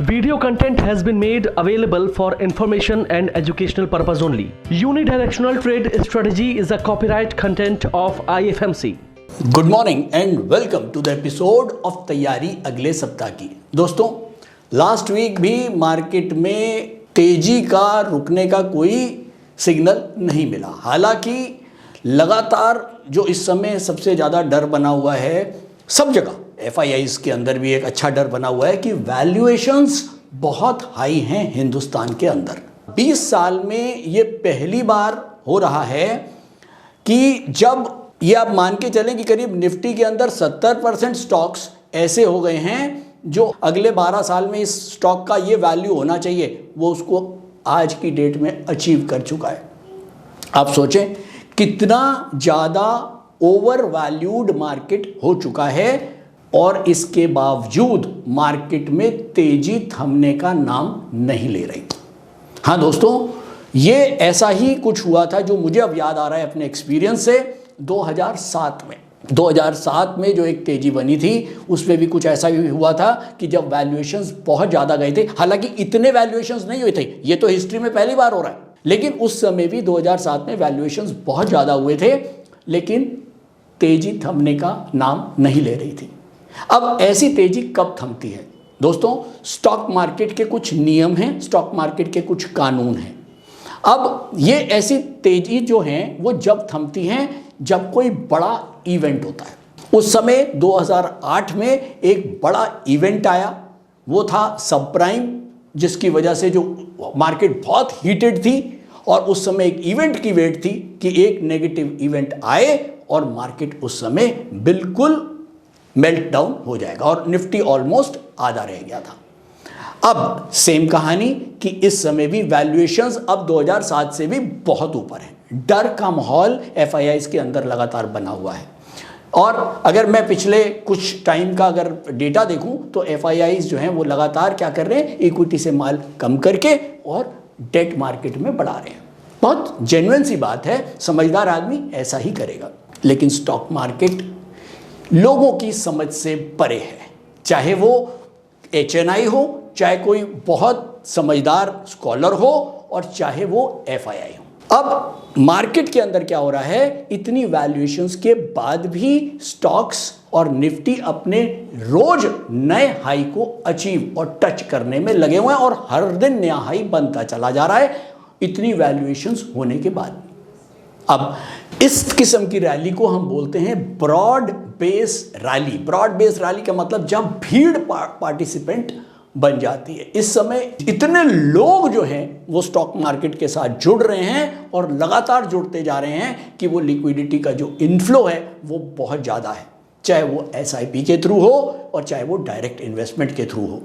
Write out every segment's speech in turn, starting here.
Video content has been made available for information and educational purpose only. Unidirectional trade strategy is a copyright content of IFMC. Good morning and welcome to the episode of Taiyari अगले सप्ताह की। दोस्तों, last week भी market में तेजी का रुकने का कोई सिग्नल नहीं मिला। हालांकि लगातार जो इस समय सबसे ज़्यादा डर बना हुआ है सब जगह, FIIs के अंदर भी एक अच्छा डर बना हुआ है कि वैल्यूएशंस बहुत हाई हैं हिंदुस्तान के अंदर। 20 साल में ये पहली बार हो रहा है कि जब ये आप मान के चलें कि करीब निफ्टी के अंदर 70% स्टॉक्स ऐसे हो गए हैं जो अगले 12 साल में इस स्टॉक का ये वैल्यू होना चाहिए वो उसको आज की डेट में अचीव कर चुका है। आप सोचें कितना ज़्यादा ओवर वैल्यूड मार्केट हो चुका है और इसके बावजूद मार्केट में तेजी थमने का नाम नहीं ले रही। हाँ दोस्तों, ये ऐसा ही कुछ हुआ था जो मुझे अब याद आ रहा है अपने एक्सपीरियंस से 2007 में जो एक तेजी बनी थी उसमें भी कुछ ऐसा भी हुआ था कि जब वैल्यूएशंस बहुत ज़्यादा गए थे। हालांकि इतने वैल्यूएशंस नहीं हुए थे, ये तो हिस्ट्री में पहली बार हो रहा है, लेकिन उस समय भी 2007 में वैल्यूएशंस बहुत ज़्यादा हुए थे लेकिन तेजी थमने का नाम नहीं ले रही थी। अब ऐसी तेजी कब थमती है दोस्तों? स्टॉक मार्केट के कुछ नियम हैं, स्टॉक मार्केट के कुछ कानून हैं। अब ये ऐसी तेजी जो हैं वो जब थमती हैं जब कोई बड़ा इवेंट होता है। उस समय 2008 में एक बड़ा इवेंट आया, वो था सब प्राइम, जिसकी वजह से जो मार्केट बहुत हीटेड थी और उस समय एक इवेंट की वेट थी कि एक नेगेटिव इवेंट आए और मार्केट उस समय बिल्कुल मेल्ट डाउन हो जाएगा और निफ्टी ऑलमोस्ट आधा रह गया था। अब सेम कहानी कि इस समय भी वैल्यूएशंस अब 2007 से भी बहुत ऊपर है। डर का माहौल FIIs के अंदर लगातार बना हुआ है और अगर मैं पिछले कुछ टाइम का अगर डेटा देखूं तो FIIs जो हैं वो लगातार क्या कर रहे हैं, इक्विटी से माल कम करके और डेट मार्केट में बढ़ा रहे हैं। बहुत जेन्युइन सी बात है, समझदार आदमी ऐसा ही करेगा। लेकिन स्टॉक मार्केट लोगों की समझ से परे है, चाहे वो HNI हो, चाहे कोई बहुत समझदार स्कॉलर हो और चाहे वो FII हो। अब मार्केट के अंदर क्या हो रहा है, इतनी वैल्यूएशंस के बाद भी स्टॉक्स और निफ्टी अपने रोज नए हाई को अचीव और टच करने में लगे हुए हैं और हर दिन नया हाई बनता चला जा रहा है इतनी वैल्यूएशंस होने के बाद। अब इस किस्म की रैली को हम बोलते हैं broad base rally. Broad base rally का मतलब जब भीड़ पार्टिसिपेंट बन जाती है। इस समय इतने लोग जो हैं वो स्टॉक मार्केट के साथ जुड़ रहे हैं और लगातार जुड़ते जा रहे हैं कि वो लिक्विडिटी का जो इनफ्लो है वो बहुत ज़्यादा है, चाहे वो SIP के थ्रू हो और चाहे वो डायरेक्ट इन्वेस्टमेंट के थ्रू हो।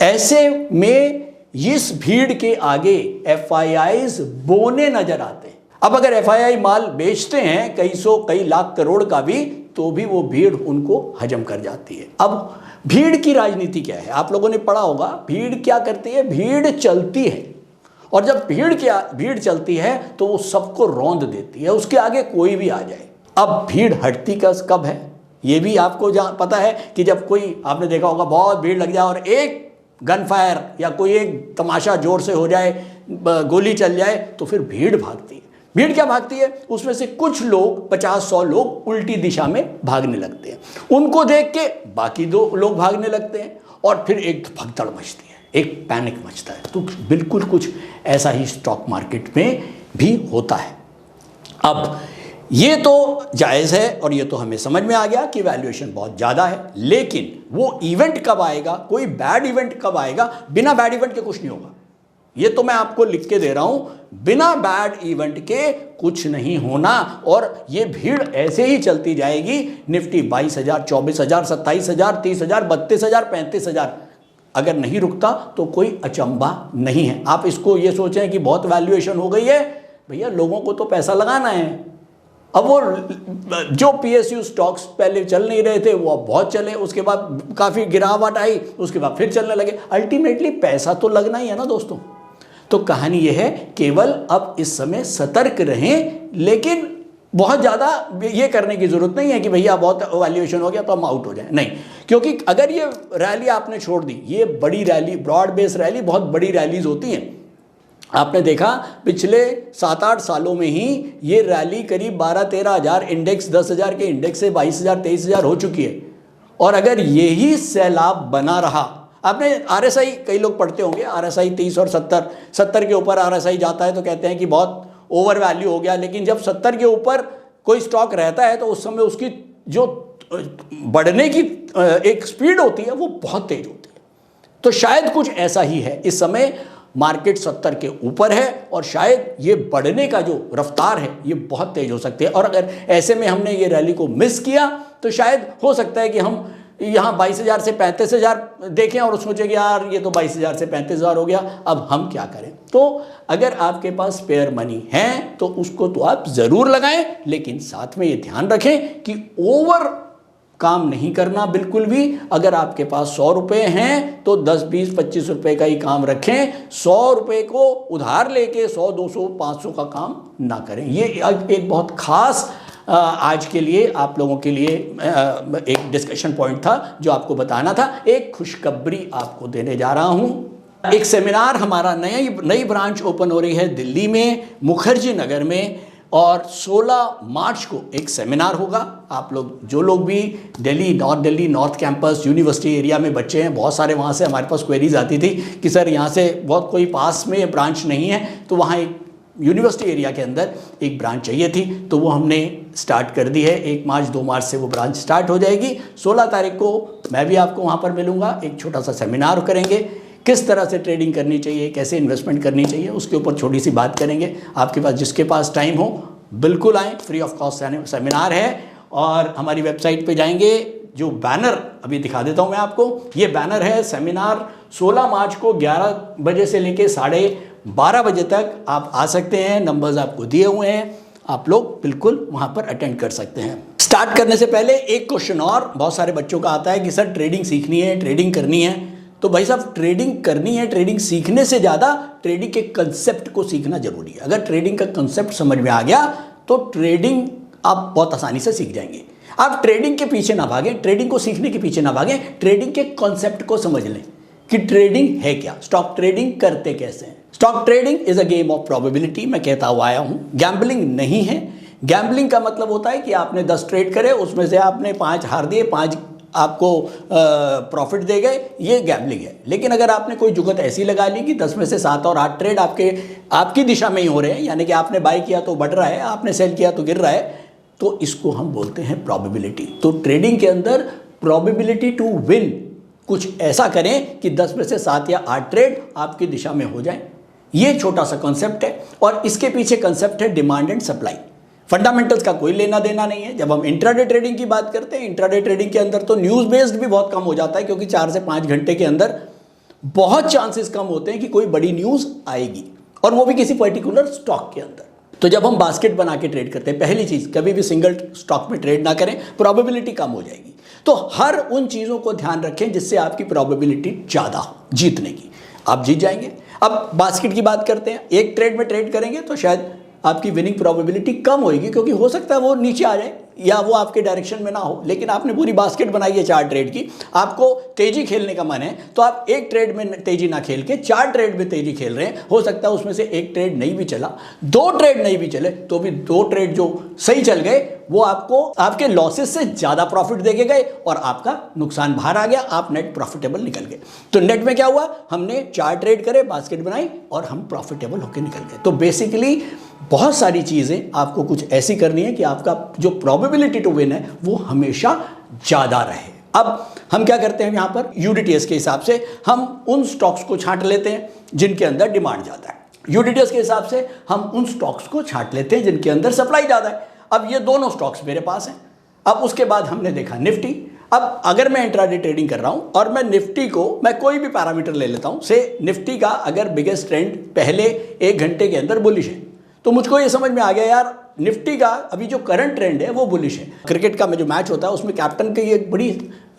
ऐसे में इस भीड़ के आगे FIIs बोने नजर आते हैं। अब अगर FII माल बेचते हैं कई लाख करोड़ का भी, तो भी वो भीड़ उनको हजम कर जाती है। अब भीड़ की राजनीति क्या है, आप लोगों ने पढ़ा होगा। भीड़ क्या करती है, भीड़ चलती है और जब भीड़ चलती है तो वो सबको रौंद देती है, उसके आगे कोई भी आ जाए। अब भीड़ हटती कब है, ये भी आपको पता है कि जब कोई, आपने देखा होगा, बहुत भीड़ लग जाए और एक गन फायर या कोई एक तमाशा जोर से हो जाए, गोली चल जाए, तो फिर भीड़ भागती है। भीड़ क्या भागती है, उसमें से कुछ लोग 50-100 लोग उल्टी दिशा में भागने लगते हैं, उनको देख के बाकी 2 लोग भागने लगते हैं और फिर एक भगदड़ मचती है, एक पैनिक मचता है। तो बिल्कुल कुछ ऐसा ही स्टॉक मार्केट में भी होता है। अब ये तो जायज़ है और ये तो हमें समझ में आ गया कि वैल्यूएशन बहुत ज़्यादा है, लेकिन वो इवेंट कब आएगा, कोई बैड इवेंट कब आएगा? बिना बैड इवेंट के कुछ नहीं होगा। ये तो मैं आपको लिख के दे रहा हूं, बिना बैड इवेंट के कुछ नहीं होना और ये भीड़ ऐसे ही चलती जाएगी। निफ्टी 22,000, 24,000, 27,000, 30,000, 32,000, 35,000 अगर नहीं रुकता तो कोई अचंभा नहीं है। आप इसको ये सोचें कि बहुत वैल्यूएशन हो गई है, भैया लोगों को तो पैसा लगाना है। अब वो जो PSU स्टॉक्स पहले चल नहीं रहे थे वो अब बहुत चले, उसके बाद काफ़ी गिरावट आई, उसके बाद फिर चलने लगे। अल्टीमेटली पैसा तो लगना ही है ना दोस्तों। तो कहानी यह है, केवल अब इस समय सतर्क रहें, लेकिन बहुत ज़्यादा ये करने की ज़रूरत नहीं है कि भैया बहुत वैल्यूएशन हो गया तो हम आउट हो जाएं, नहीं। क्योंकि अगर ये रैली आपने छोड़ दी, ये बड़ी रैली, ब्रॉड बेस रैली, बहुत बड़ी रैलीज होती हैं। आपने देखा पिछले 7-8 सालों में ही ये रैली करीब 12-13 हज़ार इंडेक्स, 10,000 के इंडेक्स से 22,000 23,000 हो चुकी है। और अगर यही सैलाब बना रहा, आपने RSI, कई लोग पढ़ते होंगे, RSI 30 और 70 के ऊपर RSI जाता है तो कहते हैं कि बहुत ओवर वैल्यू हो गया। लेकिन जब 70 के ऊपर कोई स्टॉक रहता है तो उस समय उसकी जो बढ़ने की एक स्पीड होती है वो बहुत तेज होती है। तो शायद कुछ ऐसा ही है, इस समय मार्केट 70 के ऊपर है और शायद ये बढ़ने का जो रफ्तार है ये बहुत तेज हो सकती है। और अगर ऐसे में हमने ये रैली को मिस किया तो शायद हो सकता है कि हम यहाँ 22,000 से 35,000 देखें और सोचें कि यार ये तो 22,000 से 35,000 हो गया, अब हम क्या करें। तो अगर आपके पास स्पेयर मनी है तो उसको तो आप ज़रूर लगाएं, लेकिन साथ में ये ध्यान रखें कि ओवर काम नहीं करना बिल्कुल भी। अगर आपके पास 100 रुपये हैं तो 10, 20, 25 रुपये का ही काम रखें। 100 रुपये को उधार लेके 100, 200, 500 का काम ना करें। ये एक बहुत खास आज के लिए आप लोगों के लिए एक डिस्कशन पॉइंट था जो आपको बताना था। एक खुशखबरी आपको देने जा रहा हूं। एक सेमिनार हमारा नई ब्रांच ओपन हो रही है दिल्ली में, मुखर्जी नगर में, और 16 मार्च को एक सेमिनार होगा। आप लोग जो लोग भी Delhi north campus university area में बच्चे हैं, बहुत सारे वहाँ से हमारे पास क्वेरीज आती थी कि सर यहाँ से बहुत कोई पास में ब्रांच नहीं है, तो वहाँ एक यूनिवर्सिटी एरिया के अंदर एक ब्रांच चाहिए थी, तो वो हमने स्टार्ट कर दी है। 1 मार्च 2 मार्च से वो ब्रांच स्टार्ट हो जाएगी। 16 तारीख को मैं भी आपको वहाँ पर मिलूँगा, एक छोटा सा सेमिनार करेंगे, किस तरह से ट्रेडिंग करनी चाहिए, कैसे इन्वेस्टमेंट करनी चाहिए, उसके ऊपर छोटी सी बात करेंगे। आपके पास जिसके पास टाइम हो बिल्कुल आएँ, फ्री ऑफ कॉस्ट सेमिनार है। और हमारी वेबसाइट पे जाएंगे, जो बैनर अभी दिखा देता हूँ मैं आपको, ये बैनर है सेमिनार 16 मार्च को 11 बजे से लेके 12:30 बजे तक आप आ सकते हैं। नंबर्स आपको दिए हुए हैं, आप लोग बिल्कुल वहाँ पर अटेंड कर सकते हैं। स्टार्ट करने से पहले एक क्वेश्चन और बहुत सारे बच्चों का आता है कि सर ट्रेडिंग सीखनी है, ट्रेडिंग करनी है। तो भाई साहब, ट्रेडिंग करनी है, ट्रेडिंग सीखने से ज़्यादा ट्रेडिंग के कंसेप्ट को सीखना जरूरी है। अगर ट्रेडिंग का कंसेप्ट समझ में आ गया तो ट्रेडिंग आप बहुत आसानी से सीख जाएंगे। आप ट्रेडिंग के पीछे ना भागें, ट्रेडिंग को सीखने के पीछे ना भागें, ट्रेडिंग के कॉन्सेप्ट को समझ लें कि ट्रेडिंग है क्या, स्टॉक ट्रेडिंग करते कैसे हैं। Stock trading is a game of probability, मैं कहता हुआ आया हूं, गैम्बलिंग नहीं है। गैम्बलिंग का मतलब होता है कि आपने 10 ट्रेड करे, उसमें से आपने 5 हार दिए, 5 आपको प्रॉफिट दे गए, ये गैम्बलिंग है। लेकिन अगर आपने कोई जुगत ऐसी लगा ली कि 10 में से 7 और 8 ट्रेड आपकी दिशा में ही हो रहे हैं, यानी कि आपने बाय किया तो बढ़ रहा है, आपने सेल किया तो गिर रहा है, तो इसको हम बोलते हैं प्रोबेबिलिटी। तो ट्रेडिंग के अंदर प्रोबेबिलिटी टू विन कुछ ऐसा करें कि 10 में से 7 या 8 ट्रेड आपकी दिशा में हो जाए। ये छोटा सा कॉन्सेप्ट है और इसके पीछे कॉन्सेप्ट है डिमांड एंड सप्लाई। फंडामेंटल्स का कोई लेना देना नहीं है। जब हम इंट्राडे ट्रेडिंग की बात करते हैं, इंट्राडे ट्रेडिंग के अंदर तो न्यूज़ बेस्ड भी बहुत कम हो जाता है, क्योंकि 4 से 5 घंटे के अंदर बहुत चांसेस कम होते हैं कि कोई बड़ी न्यूज़ आएगी, और वो भी किसी पर्टिकुलर स्टॉक के अंदर। तो जब हम बास्केट बना के ट्रेड करते हैं, पहली चीज़ कभी भी सिंगल स्टॉक में ट्रेड ना करें, प्रोबेबिलिटी कम हो जाएगी। तो हर उन चीज़ों को ध्यान रखें जिससे आपकी प्रोबेबिलिटी ज़्यादा हो जीतने की, आप जीत जाएंगे। अब बास्केट की बात करते हैं, एक ट्रेड में ट्रेड करेंगे तो शायद आपकी विनिंग प्रोबेबिलिटी कम होगी, क्योंकि हो सकता है वो नीचे आ जाए या वो आपके डायरेक्शन में ना हो। लेकिन आपने पूरी बास्केट बनाई है 4 ट्रेड की, आपको तेजी खेलने का मन है, तो आप एक ट्रेड में तेजी ना खेल के 4 ट्रेड में तेजी खेल रहे हैं। हो सकता है उसमें से एक ट्रेड नहीं भी चला, 2 ट्रेड नहीं भी चले, तो भी 2 ट्रेड जो सही चल गए वो आपको आपके लॉसेस से ज़्यादा प्रॉफिट देके गए और आपका नुकसान बाहर आ गया, आप नेट प्रॉफिटेबल निकल गए। तो नेट में क्या हुआ, हमने 4 ट्रेड करे, बास्केट बनाई और हम प्रॉफिटेबल होकर निकल गए। तो बेसिकली बहुत सारी चीज़ें आपको कुछ ऐसी करनी है कि आपका जो प्रोबेबिलिटी टू विन है वो हमेशा ज़्यादा रहे। अब हम क्या करते हैं, यहाँ पर यूडीटीएस के हिसाब से हम उन स्टॉक्स को छांट लेते हैं जिनके अंदर डिमांड ज़्यादा है। यूडीटीएस के हिसाब से हम उन स्टॉक्स को छांट लेते हैं जिनके अंदर सप्लाई ज़्यादा है। अब ये दोनों स्टॉक्स मेरे पास हैं। अब उसके बाद हमने देखा निफ्टी। अब अगर मैं इंट्राडे ट्रेडिंग कर रहा हूँ और मैं निफ्टी को, मैं कोई भी पैरामीटर ले लेता हूँ, से निफ्टी का अगर बिगेस्ट ट्रेंड पहले 1 घंटे के अंदर बुलिश है, तो मुझको ये समझ में आ गया यार निफ्टी का अभी जो करंट ट्रेंड है वो बुलिश है। क्रिकेट का जो मैच होता है उसमें कैप्टन की एक बड़ी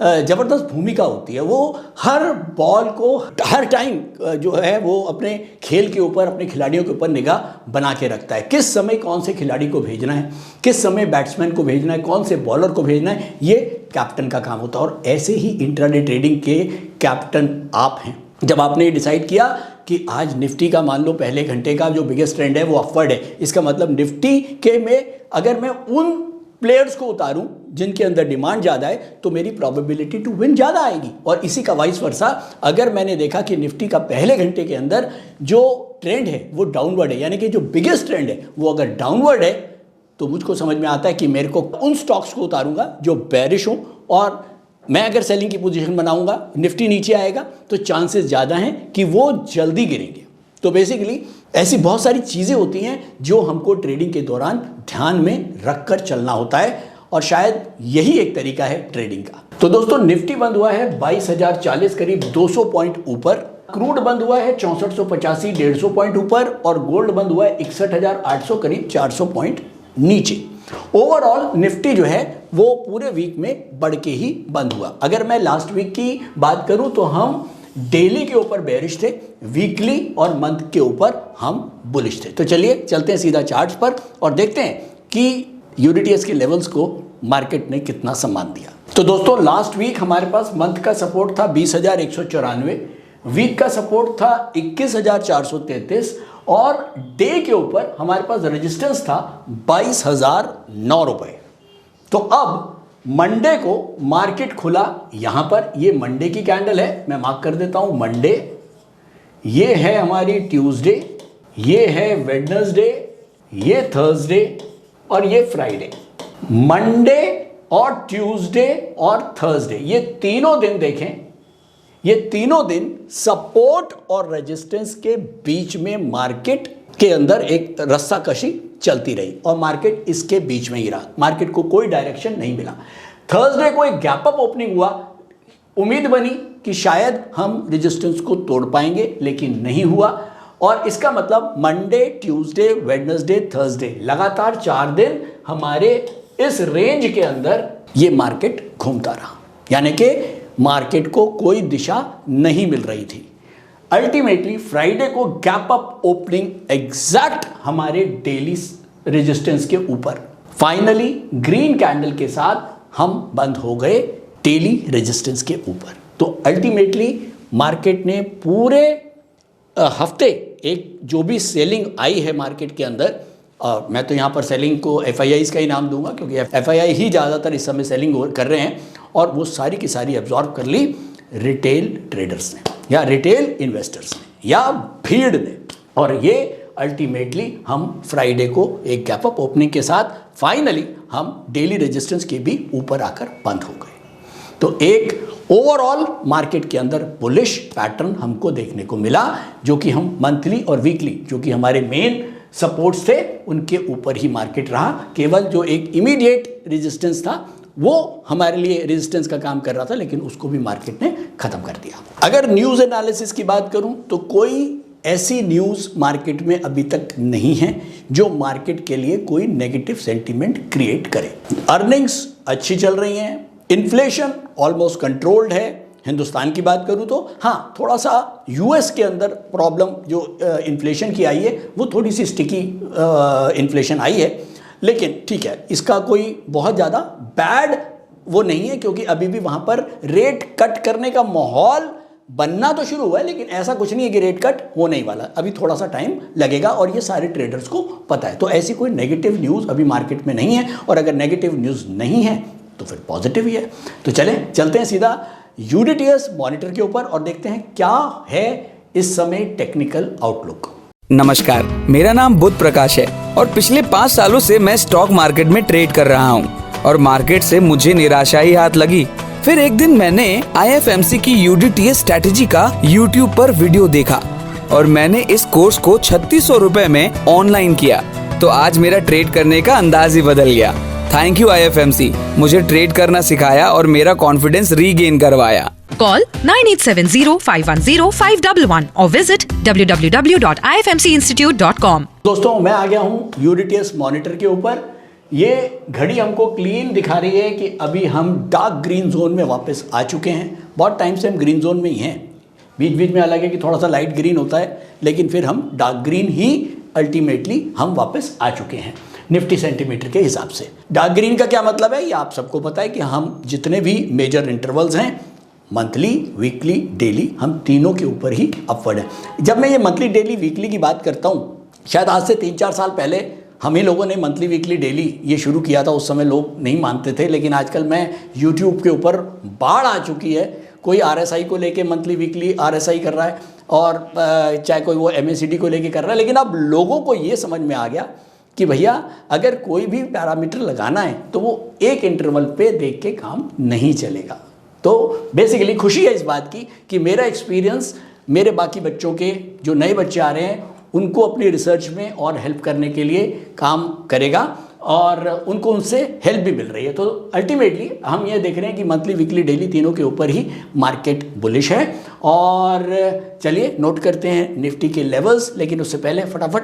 जबरदस्त भूमिका होती है। वो हर बॉल को हर टाइम जो है वो अपने खेल के ऊपर, अपने खिलाड़ियों के ऊपर निगाह बना के रखता है। किस समय कौन से खिलाड़ी को भेजना है, किस समय बैट्समैन को भेजना है, कौन से बॉलर को भेजना है, ये कैप्टन का काम होता है। और ऐसे ही इंट्राडे ट्रेडिंग के कैप्टन आप हैं। जब आपने ये डिसाइड किया कि आज निफ्टी का मान लो पहले घंटे का जो बिगेस्ट ट्रेंड है वो अपवर्ड है, इसका मतलब निफ्टी के में अगर मैं उन प्लेयर्स को उतारूं जिनके अंदर डिमांड ज़्यादा है तो मेरी प्रोबेबिलिटी टू विन ज़्यादा आएगी। और इसी का वाइस वर्सा, अगर मैंने देखा कि निफ्टी का पहले घंटे के अंदर जो ट्रेंड है वो डाउनवर्ड है, यानी कि जो बिगेस्ट ट्रेंड है वो अगर डाउनवर्ड है, तो मुझको समझ में आता है कि मेरे को उन स्टॉक्स को उतारूंगा जो बेरिश हों। और मैं अगर सेलिंग की पोजीशन बनाऊंगा, निफ्टी नीचे आएगा तो चांसेस ज़्यादा हैं कि वो जल्दी गिरेंगे। तो बेसिकली ऐसी बहुत सारी चीज़ें होती हैं जो हमको ट्रेडिंग के दौरान ध्यान में रख कर चलना होता है, और शायद यही एक तरीका है ट्रेडिंग का। तो दोस्तों, निफ्टी बंद हुआ है 22,040, करीब 200 पॉइंट ऊपर। क्रूड बंद हुआ है 6485, 150 पॉइंट ऊपर। और गोल्ड बंद हुआ है 61,800, करीब 400 पॉइंट नीचे। ओवरऑल निफ्टी जो है वो पूरे वीक में बढ़ के ही बंद हुआ। अगर मैं लास्ट वीक की बात करूं तो हम डेली के ऊपर बेरिश थे, वीकली और मंथ के ऊपर हम बुलिश थे। तो चलिए चलते हैं सीधा चार्ट्स पर और देखते हैं कि यूडीटीएस के लेवल्स को मार्केट ने कितना सम्मान दिया। तो दोस्तों, लास्ट वीक हमारे पास मंथ का सपोर्ट था 20,194, वीक का सपोर्ट था 21,433 और डे के ऊपर हमारे पास रेजिस्टेंस था 22,009 रुपए। तो अब मंडे को मार्केट खुला यहां पर, ये मंडे की कैंडल है, मैं मार्क कर देता हूं मंडे। ये है हमारी ट्यूसडे, ये है वेडनेसडे, ये थर्सडे और ये फ्राइडे। मंडे और ट्यूसडे और थर्सडे, ये तीनों दिन देखें, ये तीनों दिन सपोर्ट और रेजिस्टेंस के बीच में मार्केट के अंदर एक रस्साकशी चलती रही और मार्केट इसके बीच में ही रहा। मार्केट को कोई डायरेक्शन नहीं मिला। थर्सडे को एक गैप अप ओपनिंग हुआ, उम्मीद बनी कि शायद हम रेजिस्टेंस को तोड़ पाएंगे, लेकिन नहीं हुआ। और इसका मतलब मंडे, ट्यूसडे, वेडनेसडे, थर्सडे, लगातार 4 दिन हमारे इस रेंज के अंदर ये मार्केट घूमता रहा, यानी कि मार्केट को कोई दिशा नहीं मिल रही थी। अल्टीमेटली फ्राइडे को गैप अप ओपनिंग एग्जैक्ट हमारे डेली रेजिस्टेंस के ऊपर, फाइनली ग्रीन कैंडल के साथ हम बंद हो गए डेली रेजिस्टेंस के ऊपर। तो अल्टीमेटली मार्केट ने पूरे हफ्ते एक जो भी सेलिंग आई है मार्केट के अंदर, और मैं तो यहाँ पर सेलिंग को एफआईआईज का ही नाम दूंगा क्योंकि एफआईआई ही ज़्यादातर इस समय सेलिंग कर रहे हैं, और वो सारी की सारी एब्जॉर्ब कर ली रिटेल ट्रेडर्स ने या रिटेल इन्वेस्टर्स ने या भीड़ ने। और ये अल्टीमेटली हम फ्राइडे को एक गैप अप ओपनिंग के साथ फाइनली हम डेली रेजिस्टेंस के भी ऊपर आकर बंद हो गए। तो एक ओवरऑल मार्केट के अंदर बुलिश पैटर्न हमको देखने को मिला, जो कि हम मंथली और वीकली जो कि हमारे मेन सपोर्ट्स थे उनके ऊपर ही मार्केट रहा। केवल जो एक इमीडिएट रेजिस्टेंस था वो हमारे लिए रेजिस्टेंस का काम कर रहा था, लेकिन उसको भी मार्केट ने खत्म कर दिया। अगर न्यूज़ एनालिसिस की बात करूं तो कोई ऐसी न्यूज़ मार्केट में अभी तक नहीं है जो मार्केट के लिए कोई नेगेटिव सेंटीमेंट क्रिएट करे। अर्निंग्स अच्छी चल रही हैं, इन्फ्लेशन ऑलमोस्ट कंट्रोल्ड है। हिंदुस्तान की बात करूं तो हाँ, थोड़ा सा यूएस के अंदर प्रॉब्लम जो इन्फ्लेशन की आई है वो थोड़ी सी स्टिकी इन्फ्लेशन आई है, लेकिन ठीक है, इसका कोई बहुत ज़्यादा बैड वो नहीं है क्योंकि अभी भी वहाँ पर रेट कट करने का माहौल बनना तो शुरू हुआ है, लेकिन ऐसा कुछ नहीं है कि रेट कट होने ही वाला, अभी थोड़ा सा टाइम लगेगा और ये सारे ट्रेडर्स को पता है। तो ऐसी कोई नेगेटिव न्यूज़ अभी मार्केट में नहीं है, और अगर नेगेटिव न्यूज़ नहीं है तो फिर पॉजिटिव ही है। तो चलते हैं सीधा यूडीटीएस मॉनिटर के ऊपर और देखते हैं क्या है इस समय टेक्निकल आउटलुक। नमस्कार, मेरा नाम बुध प्रकाश है और पिछले 5 सालों से मैं स्टॉक मार्केट में ट्रेड कर रहा हूँ और मार्केट से मुझे निराशा ही हाथ लगी। फिर एक दिन मैंने IFMC की यूडीटीएस स्ट्रैटेजी का YouTube पर वीडियो देखा और मैंने इस कोर्स को 3600 रुपए में ऑनलाइन किया। तो आज मेरा ट्रेड करने का अंदाज ही बदल गया। थैंक यू IFMC, मुझे ट्रेड करना सिखाया और मेरा कॉन्फिडेंस रीगेन करवाया। Call 9870-510-511 or visit www.ifmcinstitute.com. दोस्तों मैं आ गया हूँ यूडीटीएस मॉनिटर के ऊपर। ये घड़ी हमको क्लीन दिखा रही है कि अभी हम डार्क ग्रीन जोन में वापस आ चुके हैं। बहुत टाइम से हम ग्रीन जोन में ही हैं, बीच बीच में अलग है कि थोड़ा सा लाइट ग्रीन होता है, लेकिन फिर हम डार्क ग्रीन ही अल्टीमेटली हम वापस आ चुके हैं निफ्टी सेंटीमीटर के हिसाब से। डार्क ग्रीन का क्या मतलब है ये आप सबको पता है कि हम जितने भी मेजर इंटरवल्स हैं, मंथली, वीकली, डेली, हम तीनों के ऊपर ही अपवर्ड है। जब मैं ये मंथली, डेली, वीकली की बात करता हूँ, शायद आज से 3-4 साल पहले हम ही लोगों ने मंथली, वीकली, डेली ये शुरू किया था। उस समय लोग नहीं मानते थे, लेकिन आजकल मैं यूट्यूब के ऊपर बाढ़ आ चुकी है। कोई RSI को लेके मंथली, वीकली RSI कर रहा है और चाहे कोई वो MACD को लेके कर रहा है। लेकिन अब लोगों को ये समझ में आ गया कि भैया अगर कोई भी पैरामीटर लगाना है तो वो एक इंटरवल पे देख के काम नहीं चलेगा। तो बेसिकली खुशी है इस बात की कि मेरा एक्सपीरियंस मेरे बाकी बच्चों के जो नए बच्चे आ रहे हैं उनको अपनी रिसर्च में और हेल्प करने के लिए काम करेगा और उनको उनसे हेल्प भी मिल रही है। तो अल्टीमेटली हम ये देख रहे हैं कि मंथली, वीकली, डेली तीनों के ऊपर ही मार्केट बुलिश है। और चलिए नोट करते हैं निफ्टी के लेवल्स, लेकिन उससे पहले फटाफट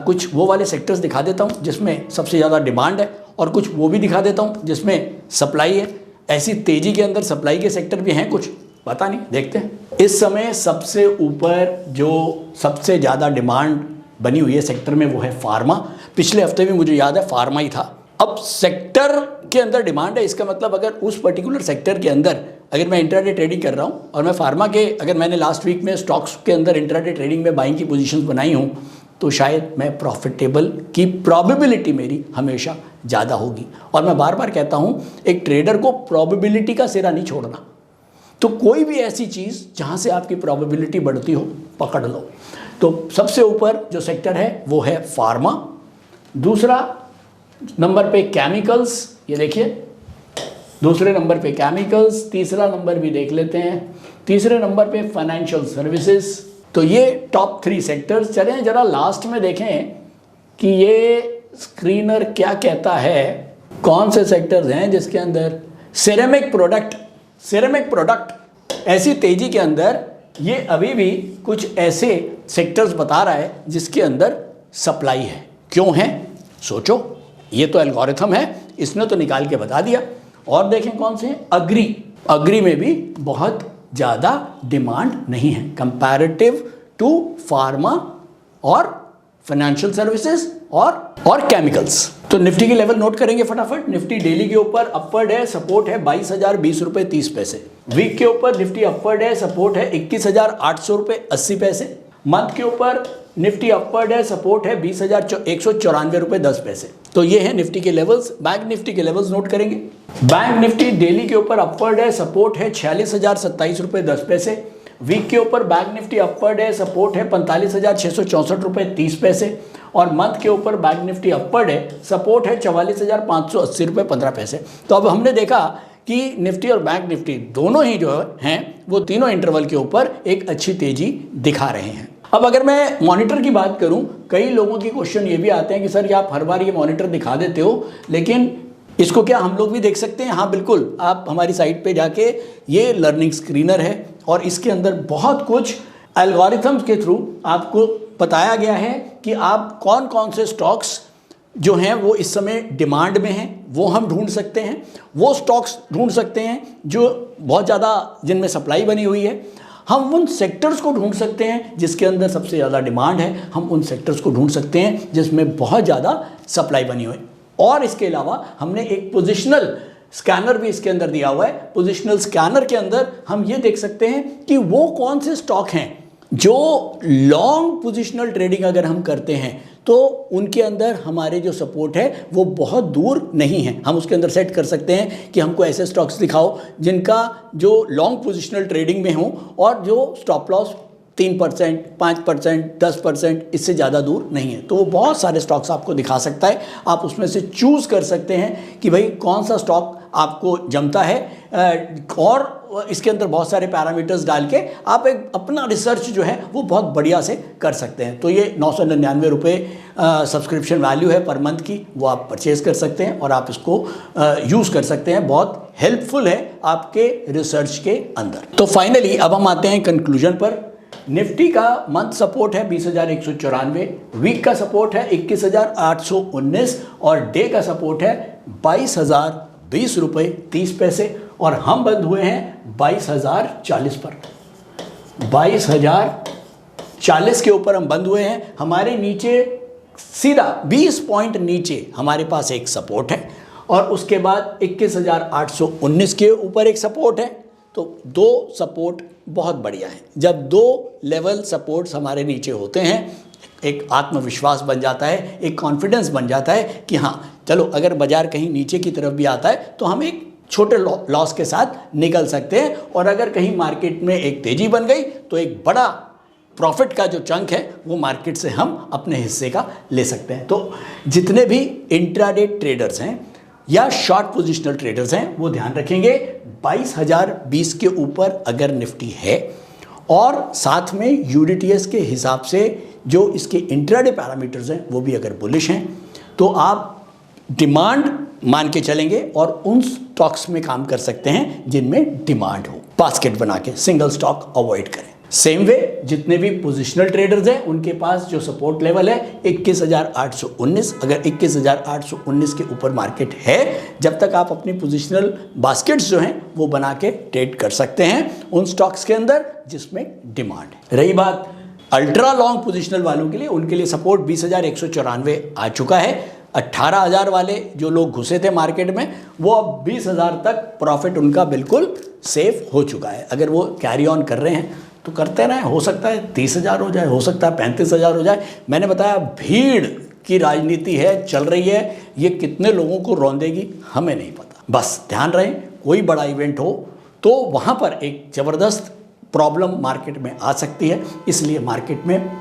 कुछ वो वाले सेक्टर्स दिखा देता हूँ जिसमें सबसे ज़्यादा डिमांड है और कुछ वो भी दिखा देता हूँ जिसमें सप्लाई है। ऐसी तेज़ी के अंदर सप्लाई के सेक्टर भी हैं कुछ, पता नहीं, देखते हैं। इस समय सबसे ऊपर जो सबसे ज़्यादा डिमांड बनी हुई है सेक्टर में वो है फार्मा। पिछले हफ्ते भी मुझे याद है फार्मा ही था। अब सेक्टर के अंदर डिमांड है, इसका मतलब अगर उस पर्टिकुलर सेक्टर के अंदर अगर मैं इंट्राडे ट्रेडिंग कर रहा हूँ और मैं फार्मा के अगर मैंने लास्ट वीक में स्टॉक्स के अंदर इंट्राडे ट्रेडिंग में बाइंग की पोजीशंस बनाई हूँ तो शायद मैं प्रॉफिटेबल की प्रोबेबिलिटी मेरी हमेशा ज़्यादा होगी। और मैं बार बार कहता हूँ एक ट्रेडर को प्रोबेबिलिटी का सिरा नहीं छोड़ना। तो कोई भी ऐसी चीज़ जहाँ से आपकी प्रोबेबिलिटी बढ़ती हो पकड़ लो। तो सबसे ऊपर जो सेक्टर है वो है फार्मा, दूसरा नंबर पे केमिकल्स, ये देखिए दूसरे नंबर पे केमिकल्स, तीसरा नंबर भी देख लेते हैं, तीसरे नंबर पे फाइनेंशियल सर्विसेज। तो ये टॉप 3 सेक्टर्स। चलें जरा लास्ट में देखें कि ये स्क्रीनर क्या कहता है, कौन से सेक्टर्स हैं जिसके अंदर सिरेमिक प्रोडक्ट ऐसी तेजी के अंदर ये अभी भी कुछ ऐसे सेक्टर्स बता रहा है जिसके अंदर सप्लाई है। क्यों है सोचो, ये तो एल्गोरिथम है, इसने तो निकाल के बता दिया। और देखें कौन से हैं, अग्री में भी बहुत ज़्यादा डिमांड नहीं है कंपैरेटिव टू फार्मा और फाइनेंशियल सर्विसेज और केमिकल्स। तो निफ्टी के लेवल नोट करेंगे फटाफट। निफ्टी डेली के ऊपर अपवर्ड है, सपोर्ट है 22,020 रुपये 30 पैसे। वीक के ऊपर निफ्टी अपवर्ड है, सपोर्ट है 21,800 रुपये 80 पैसे। मंथ के ऊपर निफ्टी अपवर्ड है, सपोर्ट है 20,194 रुपये 10 पैसे। तो ये है निफ्टी के लेवल्स। बैंक निफ्टी के लेवल्स नोट करेंगे। बैंक निफ्टी डेली के ऊपर अपवर्ड है, सपोर्ट है 46,027 रुपये 10 पैसे। वीक के ऊपर बैंक निफ्टी अपवर्ड है, सपोर्ट है 45,664 रुपये 30 पैसे। और मंथ के ऊपर बैंक निफ्टी अपवर्ड है, सपोर्ट है 44,580 रुपये 15 पैसे। तो अब हमने देखा कि निफ्टी और बैंक निफ्टी दोनों ही जो हैं वो तीनों इंटरवल के ऊपर एक अच्छी तेजी दिखा रहे हैं। अब अगर मैं मॉनिटर की बात करूं, कई लोगों की क्वेश्चन ये भी आते हैं कि सर आप हर बार ये मॉनिटर दिखा देते हो, लेकिन इसको क्या हम लोग भी देख सकते हैं? हाँ बिल्कुल, आप हमारी साइट पे जाके ये लर्निंग स्क्रीनर है और इसके अंदर बहुत कुछ एल्गोरिथम्स के थ्रू आपको बताया गया है कि आप कौन कौन से स्टॉक्स जो हैं वो इस समय डिमांड में हैं वो हम ढूंढ सकते हैं, वो स्टॉक्स ढूंढ सकते हैं जो बहुत ज़्यादा जिनमें सप्लाई बनी हुई है। हम उन सेक्टर्स को ढूंढ सकते हैं जिसके अंदर सबसे ज़्यादा डिमांड है, हम उन सेक्टर्स को ढूंढ सकते हैं जिसमें बहुत ज़्यादा सप्लाई बनी हुई है। और इसके अलावा हमने एक पोजिशनल स्कैनर भी इसके अंदर दिया हुआ है। पोजिशनल स्कैनर के अंदर हम ये देख सकते हैं कि वो कौन से स्टॉक हैं जो लॉन्ग पोजिशनल ट्रेडिंग अगर हम करते हैं तो उनके अंदर हमारे जो सपोर्ट है वो बहुत दूर नहीं है। हम उसके अंदर सेट कर सकते हैं कि हमको ऐसे स्टॉक्स दिखाओ जिनका जो लॉन्ग पोजिशनल ट्रेडिंग में हो और जो स्टॉप लॉस 3%, 5%, 10% इससे ज़्यादा दूर नहीं है। तो वो बहुत सारे स्टॉक्स आपको दिखा सकता है। आप उसमें से चूज़ कर सकते हैं कि भाई कौन सा स्टॉक आपको जमता है और इसके अंदर बहुत सारे पैरामीटर्स डाल के आप एक अपना रिसर्च जो है वो बहुत बढ़िया से कर सकते हैं। तो ये 999 रुपये सब्सक्रिप्शन वैल्यू है पर मंथ की, वो आप परचेज कर सकते हैं और आप इसको यूज़ कर सकते हैं। बहुत हेल्पफुल है आपके रिसर्च के अंदर। तो फाइनली अब हम आते हैं कंक्लूजन पर। निफ्टी का मंथ सपोर्ट है 20,194, वीक का सपोर्ट है 21,819 और डे का सपोर्ट है 22,020 रुपये 30 पैसे और हम बंद हुए हैं 22,040 पर। 22,040 के ऊपर हम बंद हुए हैं। हमारे नीचे सीधा 20 पॉइंट नीचे हमारे पास एक सपोर्ट है और उसके बाद 21,819 के ऊपर एक सपोर्ट है। तो दो सपोर्ट बहुत बढ़िया है। जब दो लेवल सपोर्ट्स हमारे नीचे होते हैं एक आत्मविश्वास बन जाता है, एक कॉन्फिडेंस बन जाता है कि हाँ चलो अगर बाजार कहीं नीचे की तरफ भी आता है तो हम एक छोटे लॉस के साथ निकल सकते हैं और अगर कहीं मार्केट में एक तेजी बन गई तो एक बड़ा प्रॉफिट का जो चंक है वो मार्केट से हम अपने हिस्से का ले सकते हैं। तो जितने भी इंट्राडे ट्रेडर्स हैं या शॉर्ट पोजिशनल ट्रेडर्स हैं वो ध्यान रखेंगे 22,020 के ऊपर अगर निफ्टी है और साथ में यूडीटीएस के हिसाब से जो इसके इंट्राडे पैरामीटर्स हैं वो भी अगर बुलिश हैं तो आप डिमांड मान के चलेंगे और उन स्टॉक्स में काम कर सकते हैं जिनमें डिमांड हो। बास्केट बना के सिंगल स्टॉक अवॉइड करें। सेम वे जितने भी पोजिशनल ट्रेडर्स हैं उनके पास जो सपोर्ट लेवल है 21,819, अगर 21,819 के ऊपर मार्केट है जब तक आप अपनी पोजिशनल बास्केट्स जो हैं वो बना के ट्रेड कर सकते हैं उन स्टॉक्स के अंदर जिसमें डिमांड है। रही बात अल्ट्रा लॉन्ग पोजिशनल वालों के लिए, उनके लिए सपोर्ट 20,194 आ चुका है। 18,000 वाले जो लोग घुसे थे मार्केट में वो अब 20,000 तक प्रॉफिट उनका बिल्कुल सेफ हो चुका है। अगर वो कैरी ऑन कर रहे हैं तो करते रहें, हो सकता है 30,000 हो जाए, हो सकता है 35,000 हो जाए। मैंने बताया भीड़ की राजनीति है, चल रही है, ये कितने लोगों को रौंदेगी हमें नहीं पता। बस ध्यान रहे कोई बड़ा इवेंट हो तो वहाँ पर एक ज़बरदस्त प्रॉब्लम मार्केट में आ सकती है, इसलिए मार्केट में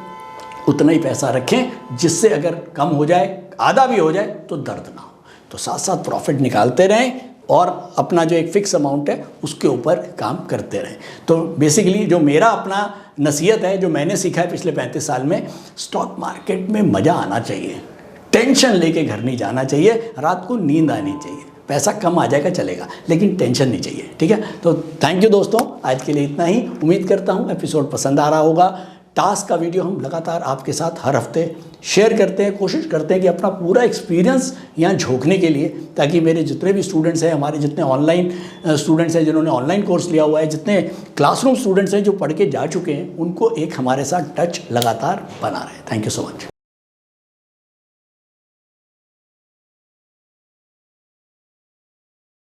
उतना ही पैसा रखें जिससे अगर कम हो जाए, आधा भी हो जाए तो दर्द ना हो। तो साथ साथ प्रॉफिट निकालते रहें और अपना जो एक फिक्स अमाउंट है उसके ऊपर काम करते रहें। तो बेसिकली जो मेरा अपना नसीहत है, जो मैंने सीखा है पिछले 35 साल में, स्टॉक मार्केट में मज़ा आना चाहिए, टेंशन लेके घर नहीं जाना चाहिए, रात को नींद आनी चाहिए। पैसा कम आ जाएगा चलेगा लेकिन टेंशन नहीं चाहिए, ठीक है। तो थैंक यू दोस्तों, आज के लिए इतना ही। उम्मीद करता हूँ एपिसोड पसंद आ रहा होगा। टास्क का वीडियो हम लगातार आपके साथ हर हफ्ते शेयर करते हैं, कोशिश करते हैं कि अपना पूरा एक्सपीरियंस यहाँ झोंकने के लिए, ताकि मेरे जितने भी स्टूडेंट्स हैं, हमारे जितने ऑनलाइन स्टूडेंट्स हैं जिन्होंने ऑनलाइन कोर्स लिया हुआ है, जितने क्लासरूम स्टूडेंट्स हैं जो पढ़ के जा चुके हैं, उनको एक हमारे साथ टच लगातार बना रहे। Thank you so much.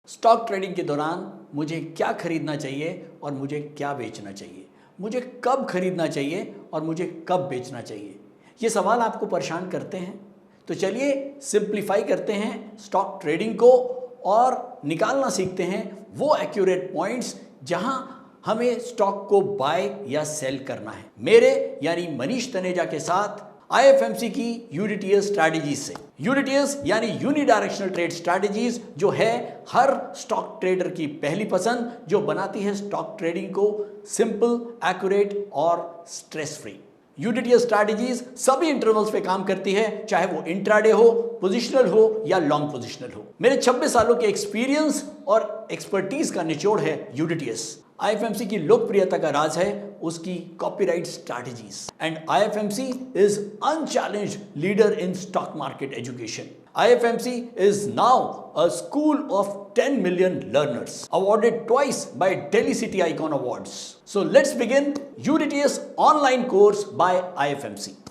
Stock trading के दौरान मुझे क्या खरीदना चाहिए और मुझे क्या बेचना चाहिए, मुझे कब खरीदना चाहिए और मुझे कब बेचना चाहिए, ये सवाल आपको परेशान करते हैं। तो चलिए सिंप्लीफाई करते हैं स्टॉक ट्रेडिंग को और निकालना सीखते हैं वो एक्यूरेट पॉइंट्स जहां हमें स्टॉक को बाय या सेल करना है। मेरे यानी मनीष तनेजा के साथ IFMC की यूडीटीएस स्ट्रैटेजीज से। यूडीटीएस यानी यूनिडायरेक्शनल ट्रेड स्ट्रैटेजीज, जो है हर स्टॉक ट्रेडर की पहली पसंद, जो बनाती है स्टॉक ट्रेडिंग को सिंपल, एक्यूरेट और स्ट्रेस फ्री। यूडीटीएस स्ट्रैटेजीज सभी इंटरवल्स पे काम करती है, चाहे वो इंट्राडे हो, पोजिशनल हो या लॉन्ग पोजिशनल हो। मेरे 26 सालों के एक्सपीरियंस और एक्सपर्टीज का निचोड़ है यूडीटीएस। IFMC की लोकप्रियता का राज है उसकी copyright strategies, and IFMC is unchallenged leader in stock market education. IFMC is now a school of 10 million learners, awarded twice by Delhi City Icon Awards. So let's begin UDTS online course by IFMC.